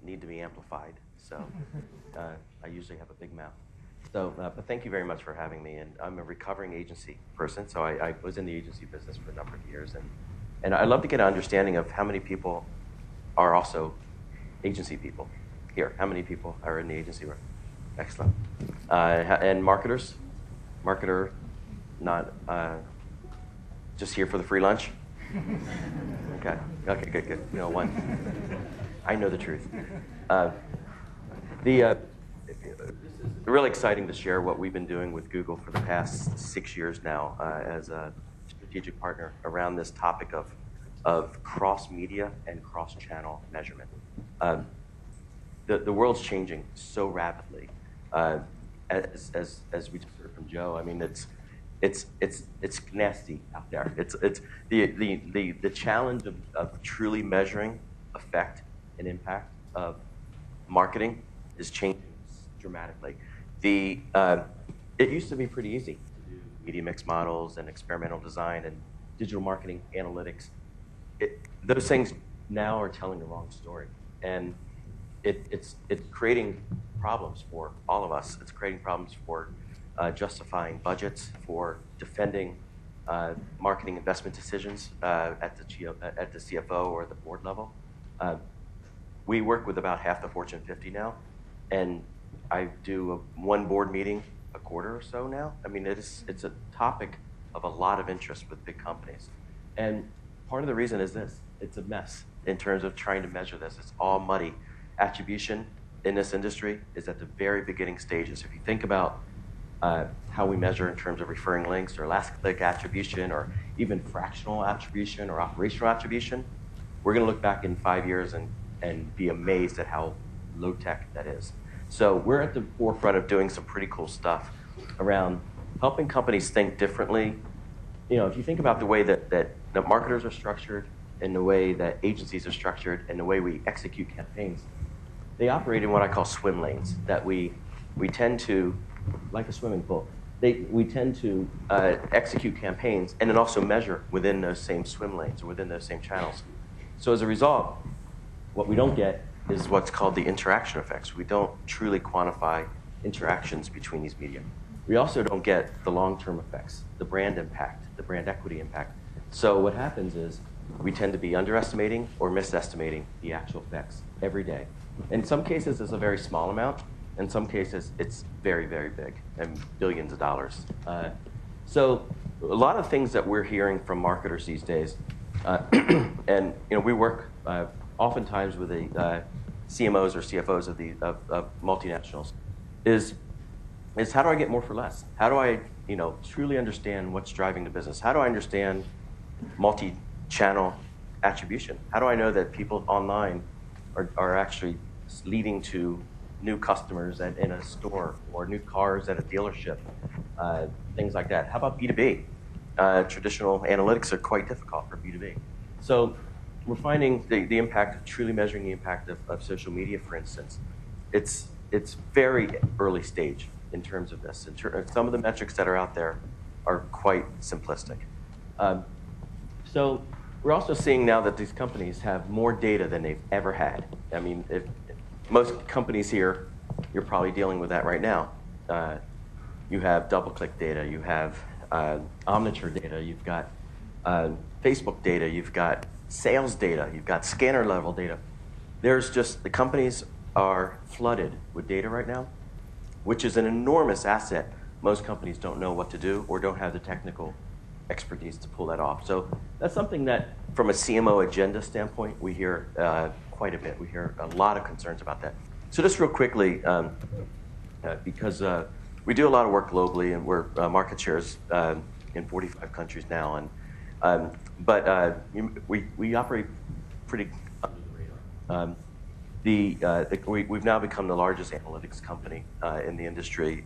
need to be amplified. So I usually have a big mouth. So, but thank you very much for having me. And I'm a recovering agency person, so I was in the agency business for a number of years. And I'd love to get an understanding of how many people are also agency people here. How many people are in the agency room? Excellent. And marketers? Marketer, not just here for the free lunch? Okay, good. You know, one. I know the truth. It's really exciting to share what we've been doing with Google for the past 6 years now as a strategic partner around this topic of cross-media and cross-channel measurement. The world's changing so rapidly. As we just heard from Joe, I mean, it's nasty out there. It's the challenge of truly measuring effect and impact of marketing is changing dramatically. It used to be pretty easy to do media mix models and experimental design and digital marketing analytics. Those things now are telling the wrong story, and it's creating problems for all of us. It's creating problems for justifying budgets, for defending marketing investment decisions at the CFO or the board level. We work with about half the Fortune 50 now, and I do one board meeting a quarter or so now. I mean, it's a topic of a lot of interest with big companies. And part of the reason is this. It's a mess in terms of trying to measure this. It's all muddy. Attribution in this industry is at the very beginning stages. If you think about how we measure in terms of referring links or last click attribution or even fractional attribution or operational attribution, we're going to look back in 5 years and be amazed at how low tech that is. So we're at the forefront of doing some pretty cool stuff around helping companies think differently. You know, if you think about the way that marketers are structured and the way that agencies are structured and the way we execute campaigns, they operate in what I call swim lanes that we tend to, like a swimming pool, we tend to execute campaigns and then also measure within those same swim lanes or within those same channels. So as a result, what we don't get is what's called the interaction effects. We don't truly quantify interactions between these media. We also don't get the long-term effects, the brand impact, the brand equity impact. So what happens is we tend to be underestimating or misestimating the actual effects every day. In some cases, it's a very small amount. In some cases, it's very, very big and billions of dollars. So a lot of things that we're hearing from marketers these days, and we work oftentimes with the CMOs or CFOs of multinationals, is how do I get more for less? How do I truly understand what's driving the business? How do I understand multi-channel attribution? How do I know that people online are actually leading to new customers in a store or new cars at a dealership, things like that? How about B2B? Traditional analytics are quite difficult for B2B. So we're finding the impact, truly measuring the impact of social media, for instance. It's very early stage in terms of this. Some of the metrics that are out there are quite simplistic. So we're also seeing now that these companies have more data than they've ever had. I mean, if most companies here, you're probably dealing with that right now. You have double-click data, you have Omniture data, you've got Facebook data, you've got sales data, you've got scanner level data. The companies are flooded with data right now, which is an enormous asset. Most companies don't know what to do or don't have the technical expertise to pull that off. So that's something that, from a CMO agenda standpoint, we hear quite a bit. We hear a lot of concerns about that. So just real quickly, because we do a lot of work globally, and we're MarketShares in 45 countries now, but we operate pretty under the radar. We've now become the largest analytics company in the industry,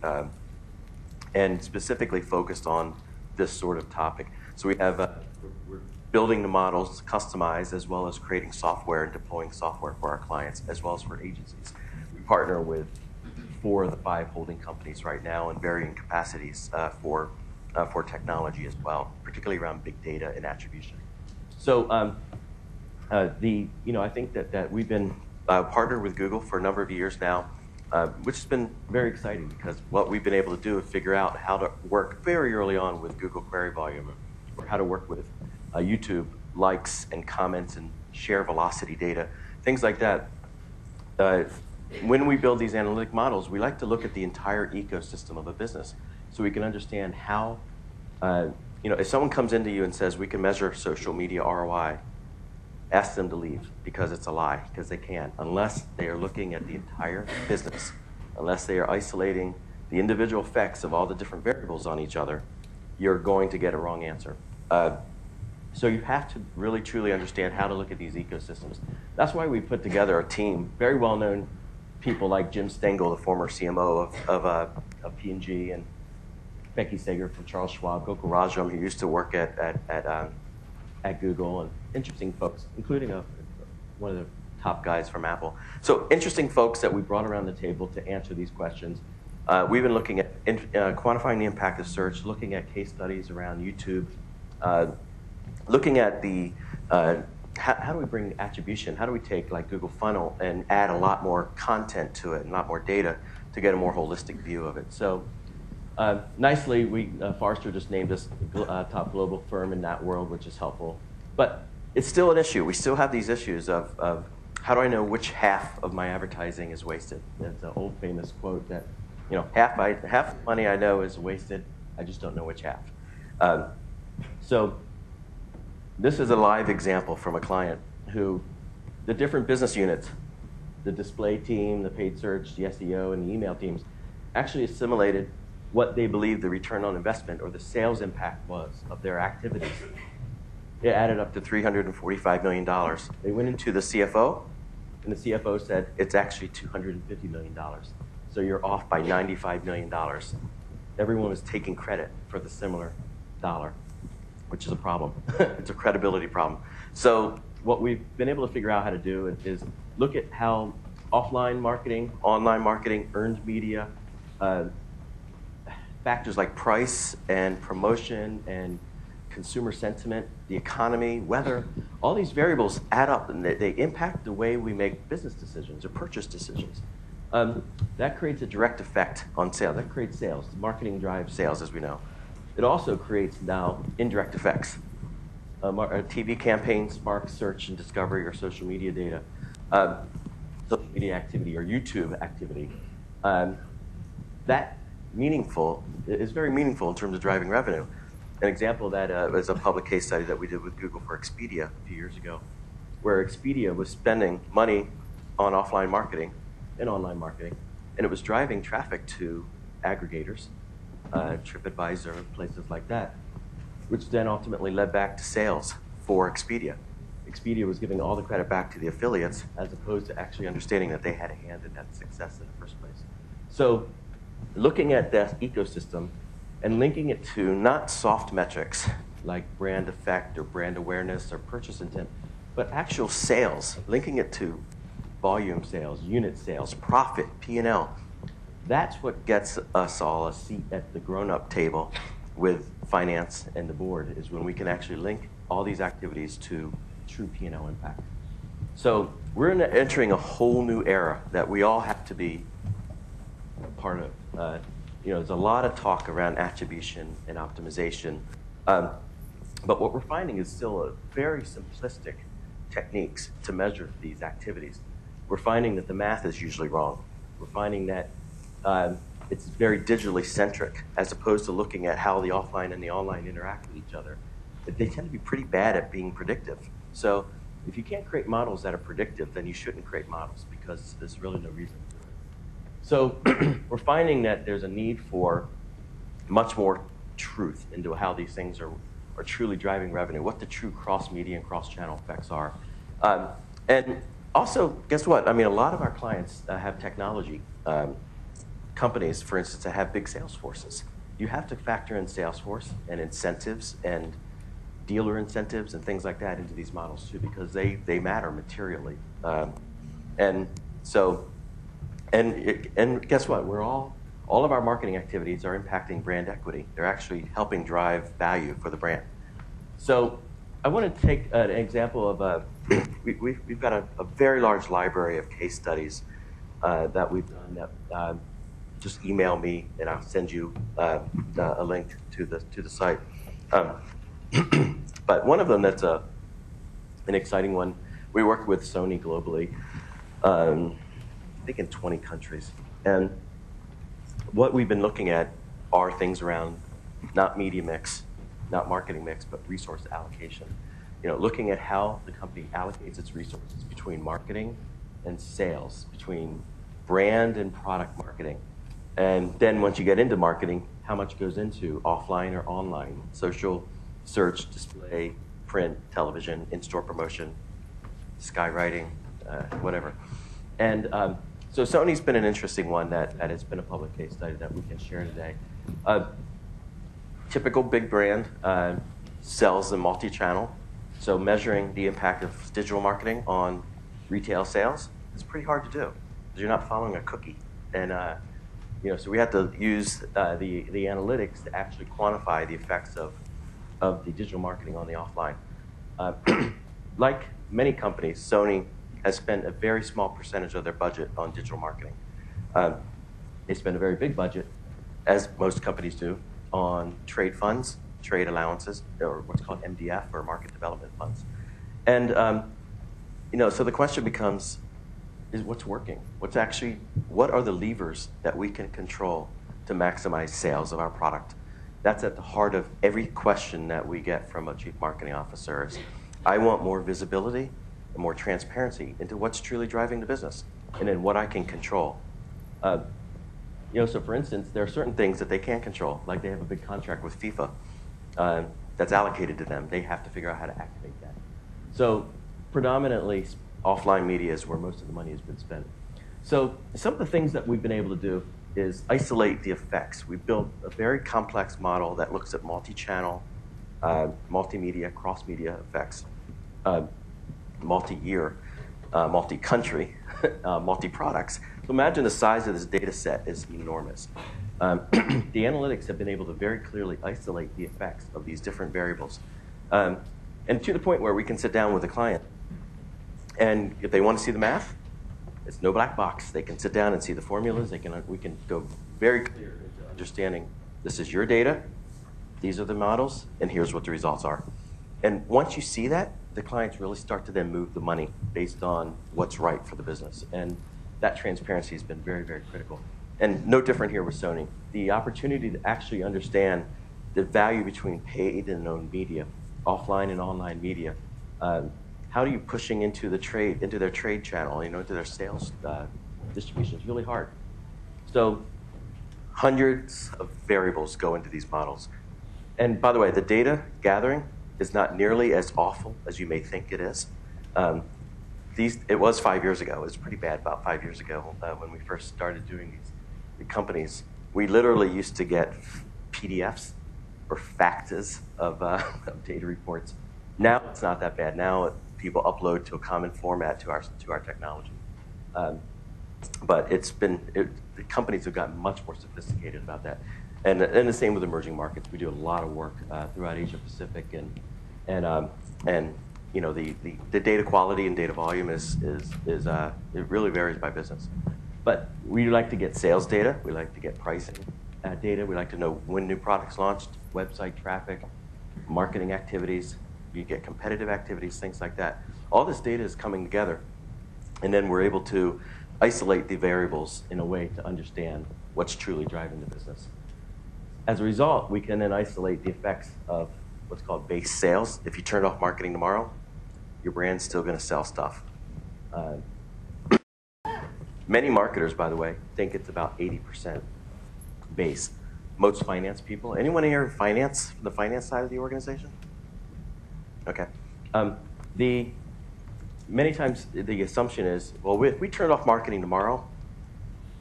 and specifically focused on this sort of topic. So we're building the models customized, as well as creating software and deploying software for our clients, as well as for agencies. We partner with 4 of the 5 holding companies right now in varying capacities for technology as well, particularly around big data and attribution. So I think that we've been partnered with Google for a number of years now, which has been very exciting because what we've been able to do is figure out how to work very early on with Google query volume, or how to work with YouTube likes and comments and share velocity data, things like that. When we build these analytic models, we like to look at the entire ecosystem of a business so we can understand how, if someone comes into you and says, we can measure social media ROI, ask them to leave because it's a lie, because they can't, unless they are looking at the entire business, unless they are isolating the individual effects of all the different variables on each other, you're going to get a wrong answer. So you have to really, truly understand how to look at these ecosystems. That's why we put together a team, very well-known people like Jim Stengel, the former CMO of P&G, and Becky Sager from Charles Schwab, Gokul Rajam, who used to work at Google, and interesting folks, including one of the top guys from Apple. So interesting folks that we brought around the table to answer these questions. We've been looking at quantifying the impact of search, looking at case studies around YouTube, looking at the how do we bring attribution? How do we take like Google Funnel and add a lot more content to it and a lot more data to get a more holistic view of it? So nicely, Forrester just named us top global firm in that world, which is helpful. But it's still an issue. We still have these issues of how do I know which half of my advertising is wasted? It's an old famous quote that, half the money I know is wasted. I just don't know which half. So this is a live example from a client who the different business units, the display team, the paid search, the SEO, and the email teams, actually assimilated what they believe the return on investment or the sales impact was of their activities. It added up to $345 million. They went into the CFO, and the CFO said, it's actually $250 million. So you're off by $95 million. Everyone was taking credit for the similar dollar, which is a problem. It's a credibility problem. So what we've been able to figure out how to do is look at how offline marketing, online marketing, earned media, factors like price and promotion and consumer sentiment, the economy, weather, all these variables add up and they impact the way we make business decisions or purchase decisions. That creates a direct effect on sales. That creates sales. Marketing drives sales, as we know. It also creates now indirect effects. TV campaigns spark search and discovery or social media data, social media activity or YouTube activity. That is very meaningful in terms of driving revenue. An example of that was a public case study that we did with Google for Expedia a few years ago, where Expedia was spending money on offline marketing and online marketing, and it was driving traffic to aggregators, TripAdvisor, places like that, which then ultimately led back to sales for Expedia. Expedia was giving all the credit back to the affiliates as opposed to actually understanding that they had a hand in that success in the first place. So looking at that ecosystem and linking it to not soft metrics like brand effect or brand awareness or purchase intent, but actual sales, linking it to volume sales, unit sales, profit, P&L. That's what gets us all a seat at the grown-up table with finance and the board, is when we can actually link all these activities to true P&L impact. So we're entering a whole new era that we all have to be part of. There's a lot of talk around attribution and optimization, but what we're finding is still a very simplistic techniques to measure these activities. We're finding that the math is usually wrong. We're finding that it's very digitally centric as opposed to looking at how the offline and the online interact with each other. They tend to be pretty bad at being predictive. So if you can't create models that are predictive, then you shouldn't create models because there's really no reason to do it. So we're finding that there's a need for much more truth into how these things are truly driving revenue, what the true cross-media and cross-channel effects are. And also, guess what? I mean, a lot of our clients have technology companies, for instance, that have big sales forces. You have to factor in sales force and incentives and dealer incentives and things like that into these models too, because they matter materially. And guess what? All of our marketing activities are impacting brand equity. They're actually helping drive value for the brand. So I want to take an example of we've got a very large library of case studies that we've done. That just email me and I'll send you a link to the site. But one of them that's an exciting one. We work with Sony globally, I think in 20 countries, and what we've been looking at are things around not media mix, not marketing mix, but resource allocation. Looking at how the company allocates its resources between marketing and sales, between brand and product marketing. And then once you get into marketing, how much goes into offline or online, social, search, display, print, television, in-store promotion, skywriting, whatever. And so Sony's been an interesting one that has been a public case study that we can share today. Typical big brand sells a multi-channel. So measuring the impact of digital marketing on retail sales is pretty hard to do because you're not following a cookie. And so we have to use the analytics to actually quantify the effects of the digital marketing on the offline. Like many companies, Sony has spent a very small percentage of their budget on digital marketing. They spend a very big budget, as most companies do, on trade funds, trade allowances, or what's called MDF, or market development funds. And so the question becomes, is what's working? What are the levers that we can control to maximize sales of our product? That's at the heart of every question that we get from a chief marketing officer is, I want more visibility and more transparency into what's truly driving the business and then what I can control. So for instance, there are certain things that they can't control, like they have a big contract with FIFA that's allocated to them. They have to figure out how to activate that. So predominantly, offline media is where most of the money has been spent. So some of the things that we've been able to do is isolate the effects. We've built a very complex model that looks at multi-channel, multimedia, cross-media effects, multi-year, multi-country, multi-products. So imagine the size of this data set is enormous. The analytics have been able to very clearly isolate the effects of these different variables. And to the point where we can sit down with a client, and if they want to see the math, it's no black box. They can sit down and see the formulas. We can go very clear into understanding this is your data, these are the models, and here's what the results are. And once you see that, the clients really start to then move the money based on what's right for the business. And that transparency has been very, very critical. And no different here with Sony. The opportunity to actually understand the value between paid and owned media, offline and online media. How are you pushing into their trade channel, into their sales distribution? It's really hard. So hundreds of variables go into these models. And by the way, the data gathering is not nearly as awful as you may think it is. It was 5 years ago. It was pretty bad about 5 years ago when we first started doing these companies. We literally used to get PDFs or faxes of data reports. Now it's not that bad. Now people upload to a common format to our technology. But the companies have gotten much more sophisticated about that. And the same with emerging markets. We do a lot of work throughout Asia Pacific, and the data quality and data volume is it really varies by business. But we like to get sales data. We like to get pricing data. We like to know when new products launched, website traffic, marketing activities. You get competitive activities, things like that. All this data is coming together, and then we're able to isolate the variables in a way to understand what's truly driving the business. As a result, we can then isolate the effects of what's called base sales. If you turn off marketing tomorrow, your brand's still going to sell stuff. Many marketers, by the way, think it's about 80% base. Most finance people. Anyone here finance, the finance side of the organization? Okay. Many times the assumption is, well, if we turn off marketing tomorrow,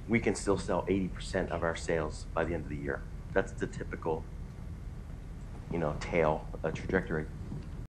we can still sell 80% of our sales by the end of the year. That's the typical, trajectory.